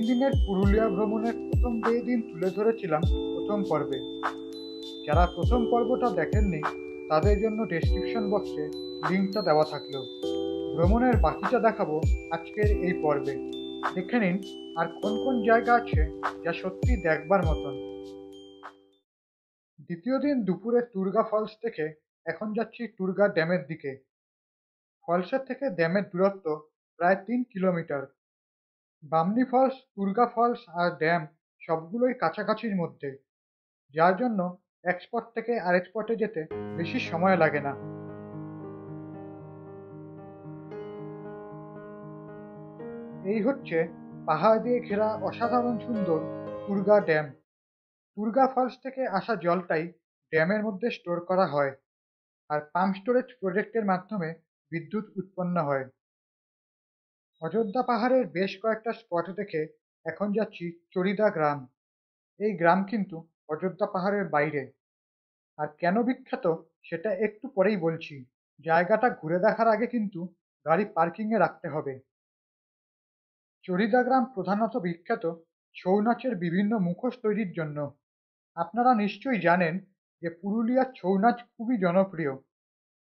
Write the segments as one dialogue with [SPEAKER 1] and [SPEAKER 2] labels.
[SPEAKER 1] দিনের পুরুলিয়া ভ্রমণের প্রথম দিন তুলে ধরেছিলাম প্রথম পর্বে। যারা প্রথম পর্বটা দেখেননি তাদের জন্য ডেসক্রিপশন বক্সে লিঙ্কটা দেওয়া থাকলো। ভ্রমণের বাকিটা দেখাবো আজকের এই পর্বে। দেখে নিন আর কোন কোন জায়গা আছে যা সত্যি দেখবার মতন। দ্বিতীয় দিন দুপুরে টুরগা ফলস থেকে এখন যাচ্ছি টুরগা ড্যামের দিকে। ফলসের থেকে ড্যামের দূরত্ব প্রায় 3 kilometre. Bamni falls, Turga falls আর ড্যাম সবগুলোই কাছাকাছির মধ্যে, যার জন্য এক স্পট থেকে আরেক স্পটে যেতে বেশি সময় লাগে না। এই হচ্ছে পাহাড় দিয়ে ঘেরা অসাধারণ সুন্দর টুরগা ড্যাম। টুরগা ফলস থেকে আসা জলটাই ড্যামের মধ্যে স্টোর করা হয় আর পাম্প স্টোরেজ প্রজেক্টের মাধ্যমে বিদ্যুৎ উৎপন্ন হয়। অযোধ্যা পাহাড়ের বেশ কয়েকটা স্পট দেখে এখন যাচ্ছি চরিদা গ্রাম। এই গ্রাম কিন্তু অযোধ্যা পাহাড়ের বাইরে। আর কেন বিখ্যাত সেটা একটু পরেই বলছি। জায়গাটা ঘুরে দেখার আগে কিন্তু গাড়ি পার্কিংয়ে রাখতে হবে। চরিদা গ্রাম প্রধানত বিখ্যাত ছৌ নাচের বিভিন্ন মুখোশ তৈরির জন্য। আপনারা নিশ্চয়ই জানেন যে পুরুলিয়ার ছৌ নাচ খুবই জনপ্রিয়।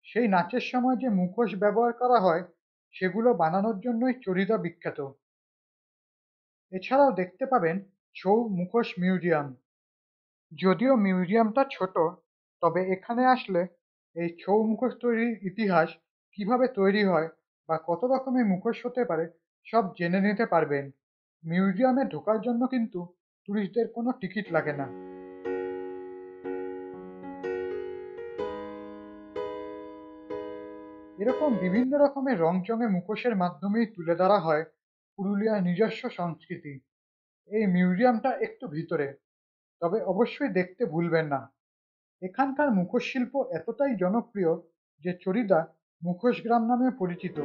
[SPEAKER 1] সেই নাচের সময় যে মুখোশ ব্যবহার করা হয় সেগুলো বানানোর জন্যই চরিদা বিখ্যাত। এছাড়াও দেখতে পাবেন ছৌ মুখোশ মিউজিয়াম। যদিও মিউজিয়ামটা ছোট, তবে এখানে আসলে এই ছৌ মুখোশ তৈরির ইতিহাস, কিভাবে তৈরি হয় বা কত রকমের মুখোশ হতে পারে সব জেনে নিতে পারবেন। মিউজিয়ামে ঢোকার জন্য কিন্তু টুরিস্টদের কোনো টিকিট লাগে না। এরকম বিভিন্ন রকমের রংচঙে মুখোশের মাধ্যমেই তুলে ধরা হয় পুরুলিয়ার নিজস্ব সংস্কৃতি। এই মিউজিয়ামটা একটু ভিতরে, তবে অবশ্যই দেখতে ভুলবেন না। এখানকার মুখোশ শিল্প এতটাই জনপ্রিয় যে চরিদা মুখোশ গ্রাম নামে পরিচিত।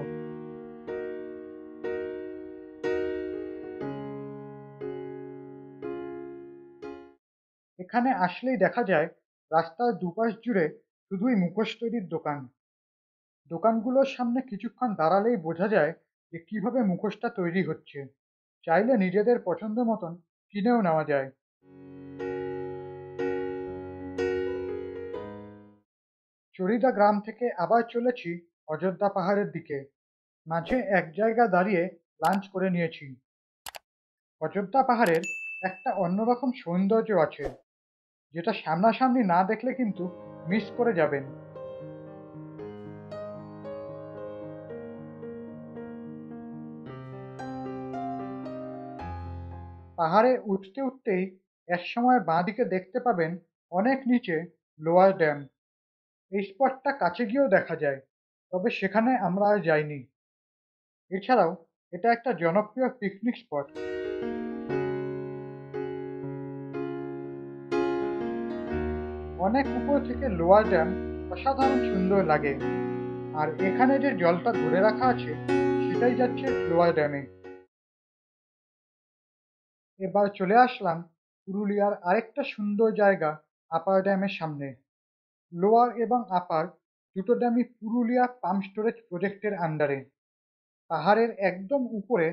[SPEAKER 1] এখানে আসলেই দেখা যায় রাস্তার দুপাশ জুড়ে শুধুই মুখোশ তৈরির দোকান। দোকানগুলোর সামনে কিছুক্ষণ দাঁড়ালেই বোঝা যায় যে কিভাবে মুখোশটা তৈরি হচ্ছে। চাইলে নিজেদের পছন্দ মতন কিনেও নেওয়া যায়। চরিদা গ্রাম থেকে আবার চলেছি অযোধ্যা পাহাড়ের দিকে। মাঝে এক জায়গা দাঁড়িয়ে লাঞ্চ করে নিয়েছি। অযোধ্যা পাহাড়ের একটা অন্যরকম সৌন্দর্য আছে, যেটা সামনাসামনি না দেখলে কিন্তু মিস করে যাবেন। পাহাড়ে উঠতে উঠতেই একসময় বাঁদিকে দেখতে পাবেন অনেক নিচে লোয়ার ড্যাম। এই স্পটটা কাছে গিয়েও দেখা যায়, তবে সেখানে আমরা আর যাইনি। এছাড়াও এটা একটা জনপ্রিয় পিকনিক স্পট। অনেক উপর থেকে লোয়ার ড্যাম অসাধারণ সুন্দর লাগে। আর এখানে যে জলটা ধরে রাখা আছে সেটাই যাচ্ছে লোয়ার ড্যামে। এবার চলে আসলাম পুরুলিয়ার আরেকটা সুন্দর জায়গা, আপার ড্যামের সামনে। লোয়ার এবং আপার দুটো ড্যামই পুরুলিয়া পাম্প স্টোরেজ প্রজেক্টের আন্ডারে। পাহাড়ের একদম উপরে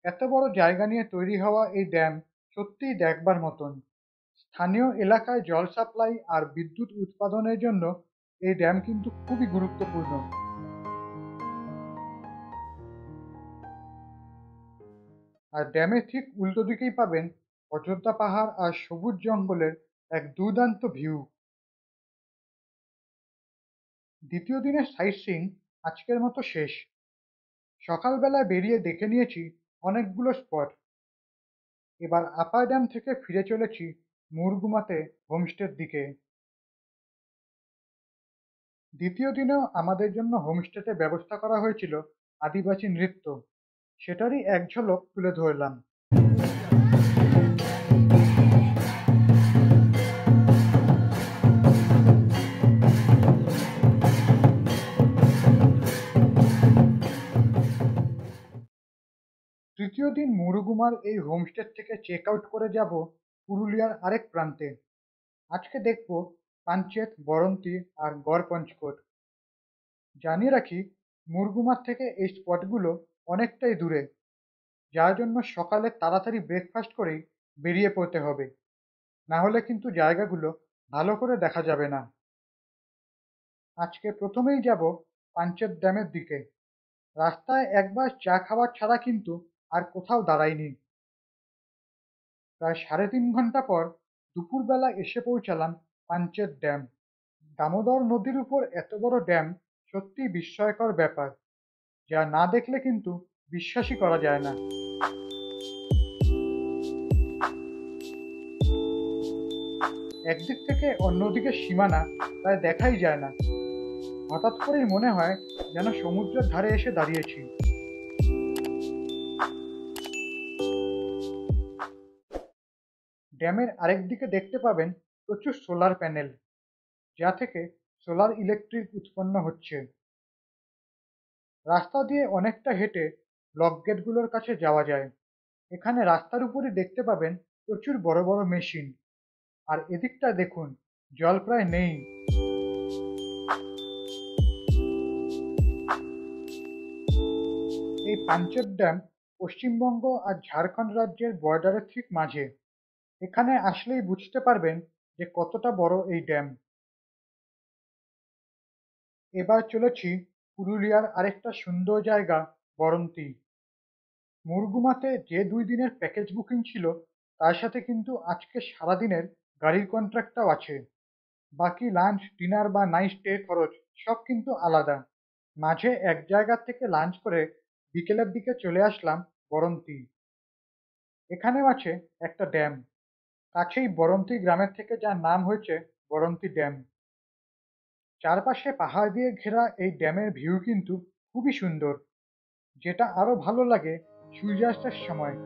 [SPEAKER 1] এত বড় জায়গা নিয়ে তৈরি হওয়া এই ড্যাম সত্যিই দেখবার মতন। স্থানীয় এলাকায় জল সাপ্লাই আর বিদ্যুৎ উৎপাদনের জন্য এই ড্যাম কিন্তু খুবই গুরুত্বপূর্ণ। আর ড্যামের ঠিক উল্টো দিকেই পাবেন অযোধ্যা পাহাড় আর সবুজ জঙ্গলের এক দুর্দান্ত ভিউ। দ্বিতীয় দিনের সাইট সিইং আজকের মতো শেষ। সকালবেলায় বেরিয়ে দেখে নিয়েছি অনেকগুলো স্পট। এবার আপার ড্যাম থেকে ফিরে চলেছি মুরগুমাতে হোমস্টের দিকে। দ্বিতীয় দিনেও আমাদের জন্য হোমস্টেতে ব্যবস্থা করা হয়েছিল আদিবাসী নৃত্য। সেটারই এক ঝলক তুলে ধরলাম। তৃতীয় দিন মুরুগুমার এই হোমস্টে থেকে চেক আউট করে যাব পুরুলিয়ার আরেক প্রান্তে। আজকে দেখব পাঞ্চেত, বরন্তি আর গড়পঞ্চকোট। জানিয়ে রাখি, মুরগুমার থেকে এই স্পটগুলো অনেকটাই দূরে। যার জন্য সকালে তাড়াতাড়ি ব্রেকফাস্ট করেই বেরিয়ে পড়তে হবে, না হলে কিন্তু জায়গাগুলো ভালো করে দেখা যাবে না। আজকে প্রথমেই যাব পাঞ্চেত ড্যামের দিকে। রাস্তায় একবার চা খাওয়ার ছাড়া কিন্তু আর কোথাও দাঁড়াইনি। প্রায় 3.5 ঘন্টা পর দুপুরবেলা এসে পৌঁছালাম পাঞ্চেত ড্যাম। দামোদর নদীর উপর এত বড় ড্যাম সত্যিই বিস্ময়কর ব্যাপার, যা না দেখলে কিন্তু বিশ্বাসই করা যায় না। একদিক থেকে অন্যদিকে সীমানা প্রায় দেখাই যায় না। হঠাৎ করেই মনে হয় যেন সমুদ্রের ধারে এসে দাঁড়িয়েছি। ড্যামের আরেক দিকে দেখতে পাবেন প্রচুর সোলার প্যানেল, যা থেকে সোলার ইলেকট্রিক উৎপন্ন হচ্ছে। রাস্তা দিয়ে অনেকটা হেঁটে ব্লক গেটগুলোর কাছে যাওয়া যায়। এখানে রাস্তার উপরই দেখতে পাবেন প্রচুর বড় বড় মেশিন। আর এদিকটা দেখুন, জল প্রায় নেই। এই পাঞ্চেত ড্যাম পশ্চিমবঙ্গ আর ঝাড়খণ্ড রাজ্যের বর্ডারের ঠিক মাঝে। এখানে আসলেই বুঝতে পারবেন যে কতটা বড় এই ড্যাম। এবার চলেছি পুরুলিয়ার আরেকটা সুন্দর জায়গা, বরন্তি। মুরগুমাতে যে 2 দিনের প্যাকেজ বুকিং ছিল, তার সাথে কিন্তু আজকে সারাদিনের গাড়ির কন্ট্রাক্টটাও আছে। বাকি লাঞ্চ, ডিনার বা নাইট স্টে খরচ সব কিন্তু আলাদা। মাঝে এক জায়গা থেকে লাঞ্চ করে বিকেলের দিকে চলে আসলাম বরন্তি। এখানেও আছে একটা ড্যাম, কাছেই বরন্তি গ্রামের থেকে যার নাম হয়েছে বরন্তি ড্যাম। চারপাশে পাহাড় দিয়ে ঘেরা এই ড্যামের ভিউ কিন্তু খুবই সুন্দর, যেটা আরো ভালো লাগে সূর্যাস্তের সময়।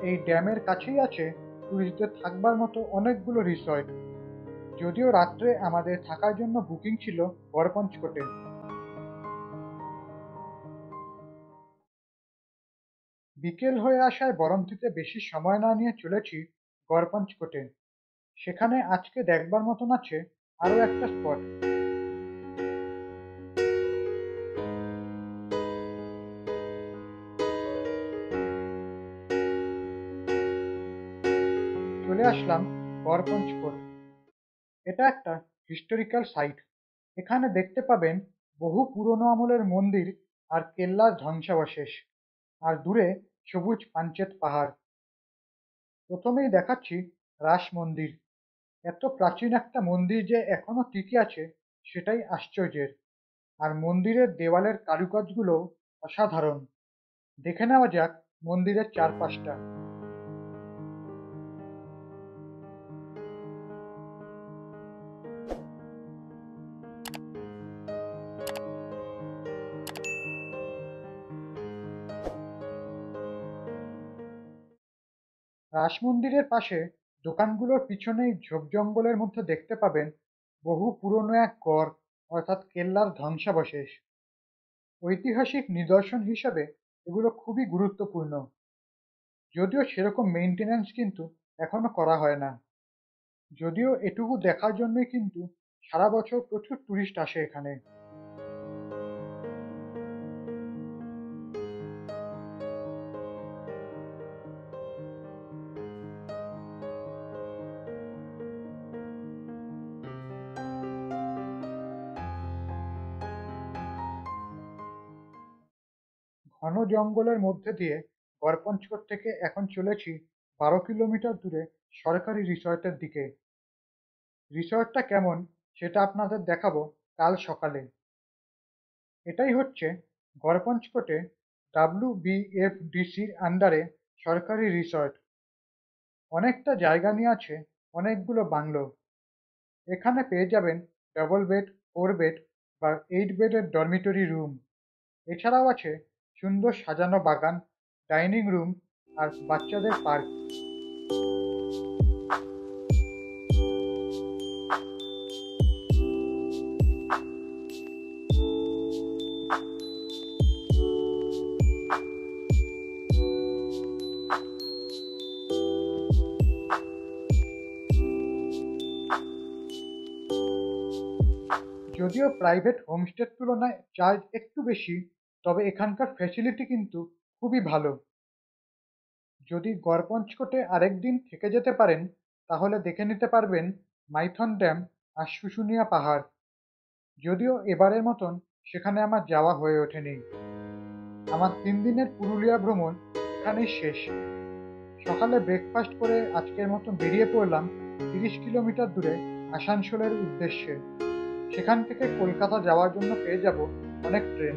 [SPEAKER 1] এই ড্যামের কাছেই আছে টুরিস্টদের থাকবার মতো অনেকগুলো রিসর্ট। যদিও রাত্রে আমাদের থাকার জন্য বুকিং ছিল গড়পঞ্চকোটে। বিকেল হয়ে আসায় বরন্তিতে বেশি সময় না নিয়ে চলেছি গড়পঞ্চকোটে। সেখানে আজকে দেখবার মতন আছে আরো একটা স্পট। চলে আসলাম গড়পঞ্চকোট। এটা একটা হিস্টোরিক্যাল সাইট। এখানে দেখতে পাবেন বহু পুরনো আমলের মন্দির আর কেল্লার ধ্বংসাবশেষ, আর দূরে সবুজ পাঞ্চেত পাহাড়। প্রথমেই দেখাচ্ছি রাস মন্দির। এত প্রাচীন একটা মন্দির যে এখনো টিকে আছে, সেটাই আশ্চর্যের। আর মন্দিরের দেওয়ালের কারুকাজগুলো অসাধারণ। দেখে নেওয়া যাক মন্দিরের চারপাশটা। রাস মন্দিরের পাশে দোকানগুলোর পিছনেই ঝোপ জঙ্গলের মধ্যে দেখতে পাবেন বহু পুরনো এক গড়, অর্থাৎ কেল্লার ধ্বংসাবশেষ। ঐতিহাসিক নিদর্শন হিসাবে এগুলো খুবই গুরুত্বপূর্ণ, যদিও সেরকম মেইনটেনেন্স কিন্তু এখনো করা হয় না। যদিও এটুকু দেখার জন্যই কিন্তু সারা বছর প্রচুর টুরিস্ট আসে এখানে। ঘন জঙ্গলের মধ্যে দিয়ে গড়পঞ্চকোট থেকে এখন চলেছি 12 কিলোমিটার দূরে সরকারি রিসর্টের দিকে। রিসর্টটা কেমন সেটা আপনাদের দেখাবো কাল সকালে। এটাই হচ্ছে গড়পঞ্চকোটে WBFDCর আন্ডারে সরকারি রিসর্ট। অনেকটা জায়গা নিয়ে আছে অনেকগুলো বাংলো। এখানে পেয়ে যাবেন ডবল বেড, 4 বেড বা 8 বেডের ডরমিটরি রুম। এছাড়াও আছে সুন্দর সাজানো বাগান, ডাইনিং রুম আর বাচ্চাদের পার্ক। যদিও প্রাইভেট হোমস্টের তুলনায় চার্জ একটু বেশি, তবে এখানকার ফ্যাসিলিটি কিন্তু খুবই ভালো। যদি গড়পঞ্চকোটে আরেকদিন থেকে যেতে পারেন, তাহলে দেখে নিতে পারবেন মাইথন ড্যাম আর শুশুনিয়া পাহাড়। যদিও এবারের মতন সেখানে আমার যাওয়া হয়ে ওঠেনি। আমার 3 দিনের পুরুলিয়া ভ্রমণ এখানেই শেষ। সকালে ব্রেকফাস্ট করে আজকের মতো বেরিয়ে পড়লাম 30 কিলোমিটার দূরে আসানসোলের উদ্দেশ্যে। সেখান থেকে কলকাতা যাওয়ার জন্য পেয়ে যাব অনেক ট্রেন।